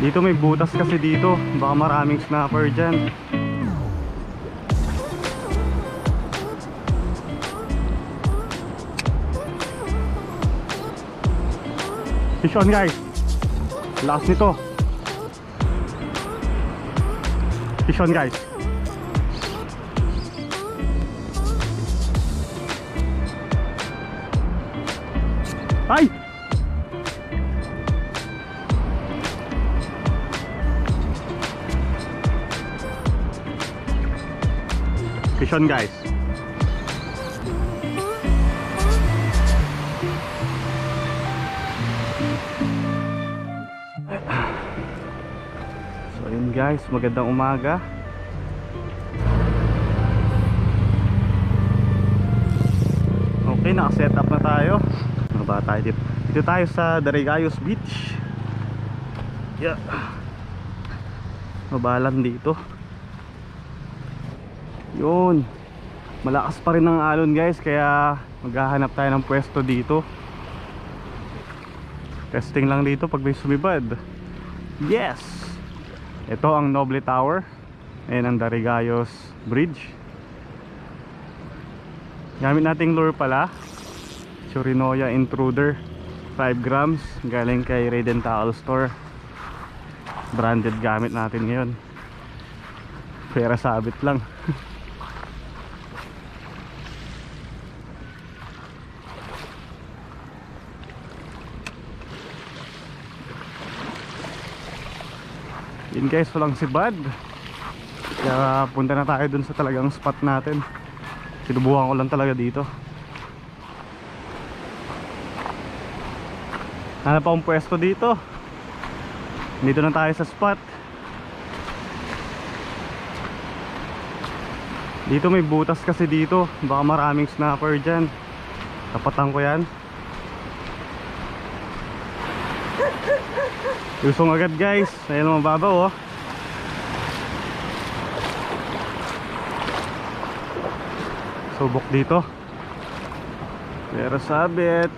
Dito may butas kasi dito. Baka maraming snapper dyan. Fish on guys. Last nito. Fish on guys. Ay! Fish on guys. So yun guys, magandang umaga. Okay, naka-set up na tayo. Ano ba tayo dito? Dito tayo sa Darigayos Beach. Yeah. Mabalan dito. Yun. Malakas pa rin ang alon guys, kaya maghahanap tayo ng pwesto dito. Testing lang dito pag may sumibad. Yes! Ito ang Noble Tower. Ayan ang Darigayos Bridge. Gamit nating lure pala, Tsurinoya Intruder 5 grams, galing kay Raiden Tackle Store. Branded gamit natin ngayon. Pera sabit lang. Yun guys, walang sibad. Kaya punta na tayo dun sa talagang spot natin. Sinubukan ko lang talaga dito. Hanap akong pwesto dito. Dito na tayo sa spot. Dito may butas kasi dito. Baka maraming snapper dyan. Tapatan ko yan. Lusong agad guys. Ayan ang mababaw oh. Subok dito. Pero sabit.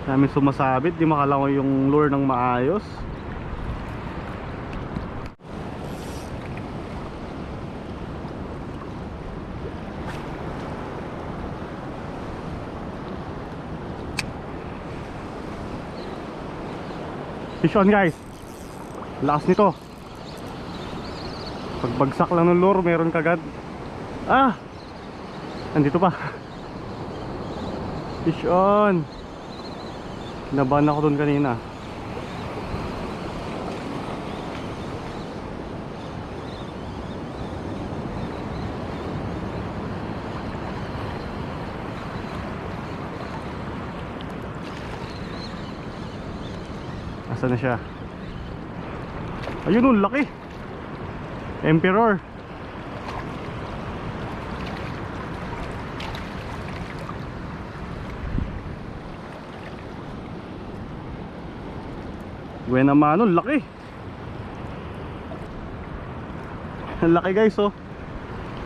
Namin sumasabit, di makalangoy yung lure ng maayos. Fish on guys. Last nito. Pagbagsak lang ng lure, meron kagad. Ah! Andito pa. Fish on. Kinabahan ako dun kanina. Asan na siya? Ayun oh, laki. Emperor. Buena mano, laki. Ang laki guys oh.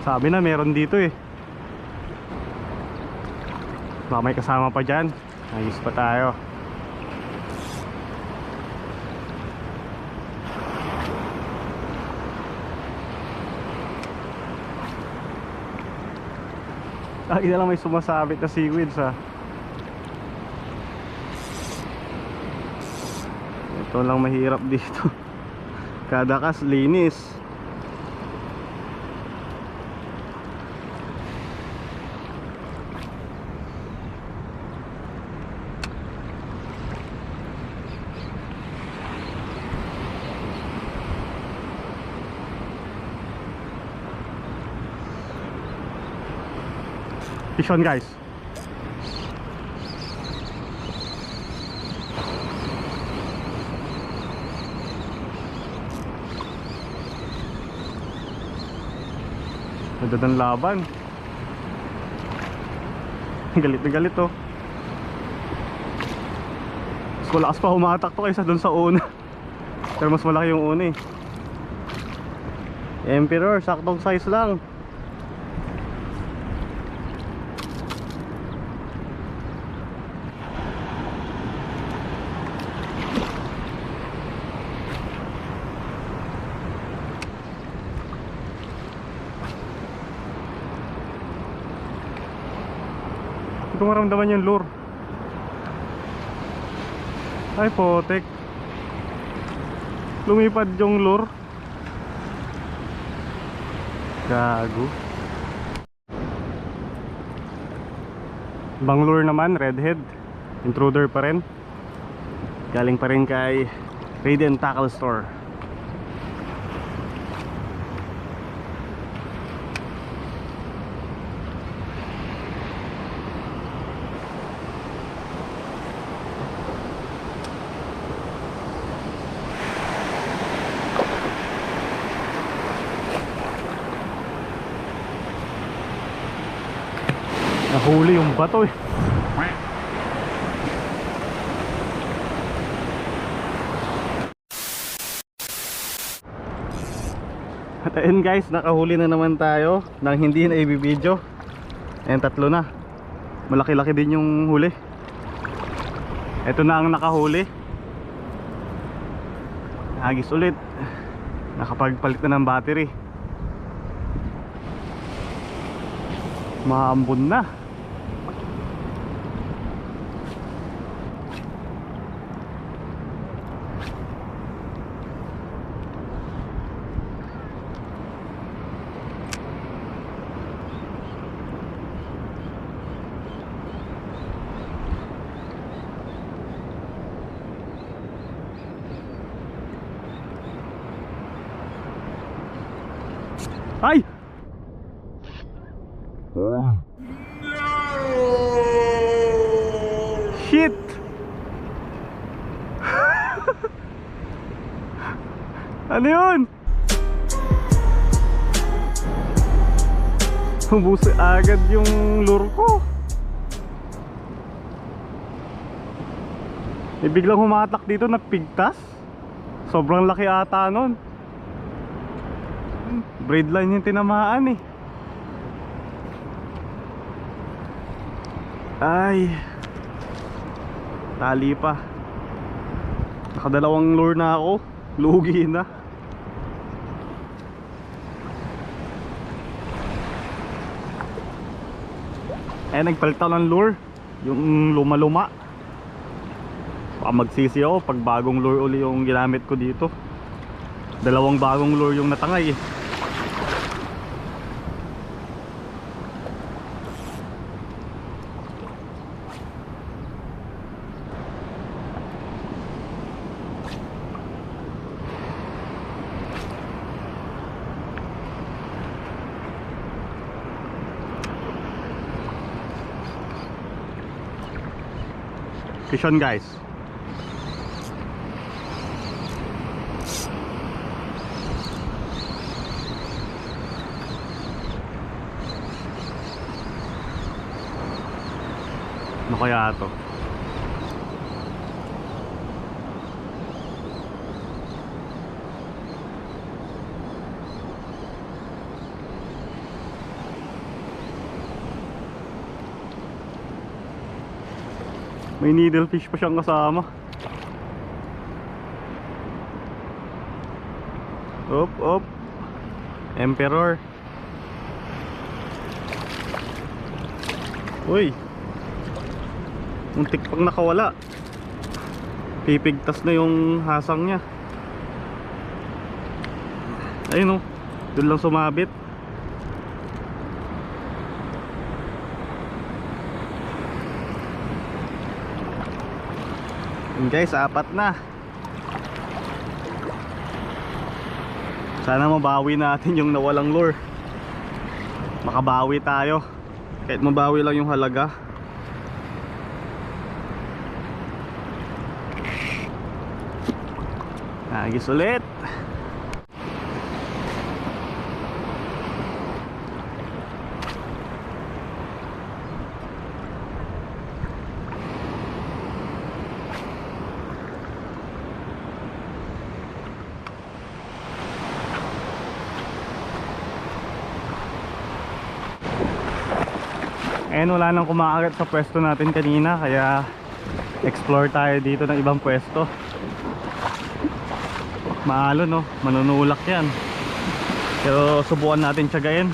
Sabi na meron dito eh. Baka may kasama pa dyan. Ayos pa tayo. Lagi na lang may sumasabit na seaweeds ha. Ito lang mahirap dito. Kada kas linis. Fish on guys. Ganda ng laban. Galit na galit oh. Mas malakas pa humatak to kaysa dun sa una. Pero mas malaki yung una eh. Emperor, saktong size lang. Hindi ko maramdaman yung lure. Ay potek, lumipad yung lure. Gago. Ibang lure naman, redhead. Intruder pa rin. Galing pa rin kay Raiden Tackle Store. Nahuli yung bato eh. At ayun guys, nakahuli na naman tayo nang hindi na i-video. Ayan, tatlo na. Malaki-laki din yung huli. Ito na ang nakahuli. Agis ulit. Nakapagpalit na ng battery. Maambon na. Ay! Shit! Ano yun? Hubusi agad yung lure ko. Biglang humatak dito na pigtas. Sobrang laki ata nun. Braid line yung tinamaan eh. Ay, tali pa. Nakadalawang lure na ako. Lugi na. Eh, nagpalit ako ng lure. Yung luma-luma. Baka magsisi ako pag bagong lure uli yung ginamit ko dito. Dalawang bagong lure yung natangay eh. Fishon guys. Ano kaya ito? May needlefish pa siyang kasama. Op, op. Emperor. Uy. Muntik pang nakawala. Pipigtas na yung hasang niya. Ayun oh. Doon lang sumabit. Guys, apat na. Sana mabawi natin yung nawalang lure. Makabawi tayo. Kahit mabawi lang yung halaga. Nagis ulit. Ayun, wala nang kumakagat sa pwesto natin kanina, kaya explore tayo dito ng ibang pwesto. Maalo no, manunulak yan. Pero subukan natin tiyagain,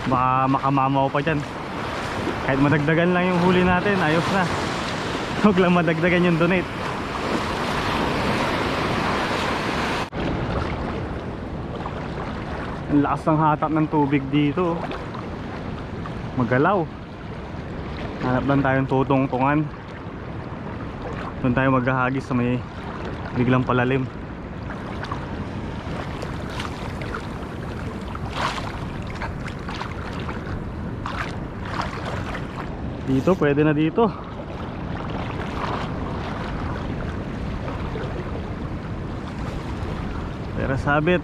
baka makamamaw pa dyan. Kahit madagdagan lang yung huli natin, ayos na. Huwag lang madagdagan yung donate. Ang lakas ng hatak ng tubig dito, magalaw. Hanap lang tayong tutungtungan. Doon tayo maghahagis sa may biglang palalim. Dito, pwede na dito. Pero sabit.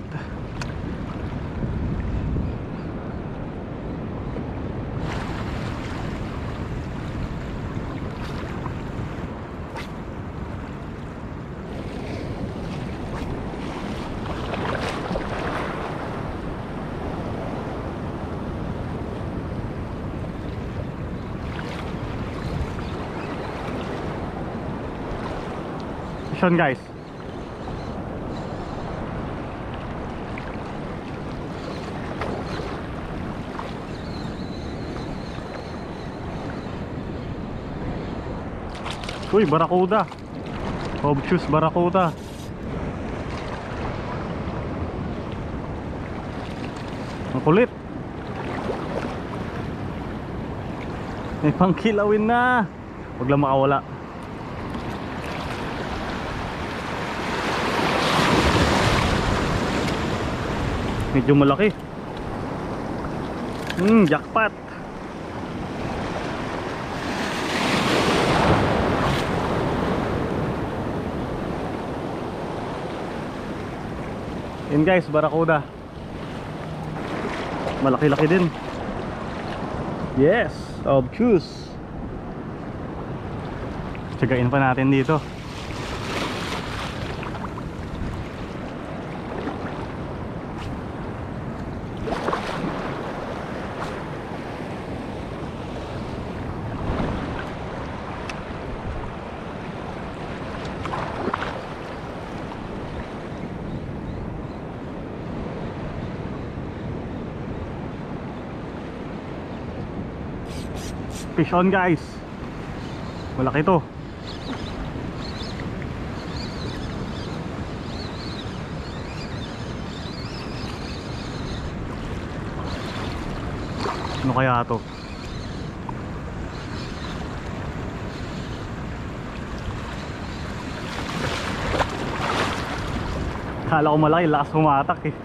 Guys, uy, barakuda. Obtuse barakuda. Ang kulit. May pangkilawin na. Huwag lang makawala. Medyo malaki. Jackpot. Yun guys, barakuda. Malaki-laki din. Yes, obtuse. Tsagain pa natin dito. Fish on guys. Malaki to. Ano kaya to? Kala ko malaki, lakas humatak eh.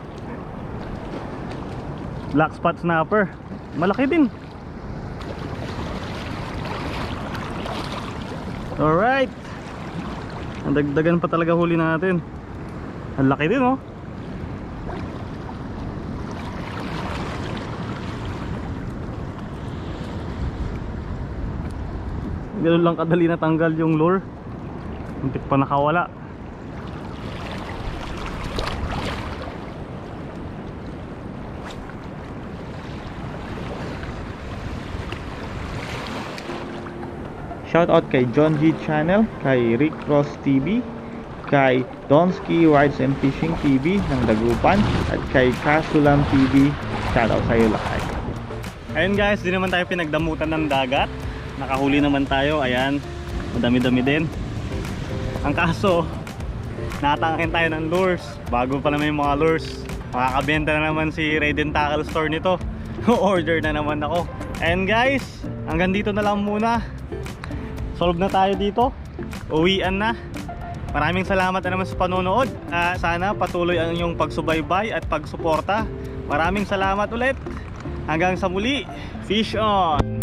Black spot snapper. Malaki din. Alright. Ang dagdagan pa talaga huli natin. Ang laki din oh. Ganun lang kadali natanggal yung lure. Muntik pa nakawala. Shoutout kay John G Channel, kay Rick Ross TV, kay Donski Rides and Fishing TV ng Dagupan, at kay Kasulam TV. Shoutout sa iyo lahat. Ayun guys, di naman tayo pinagdamutan ng dagat. Nakahuli naman tayo, ayan. Madami-dami din. Ang kaso, natangin tayo ng lures. Bago pa naman yung mga lures. Makakabenta na naman si Raiden Tackle Store nito. Order na naman ako. And guys, hanggang dito na lang muna. Solve na tayo dito. Uwian na. Maraming salamat na naman sa panonood. Sana patuloy ang inyong pagsubaybay at pagsuporta. Maraming salamat ulit. Hanggang sa muli. Fish on!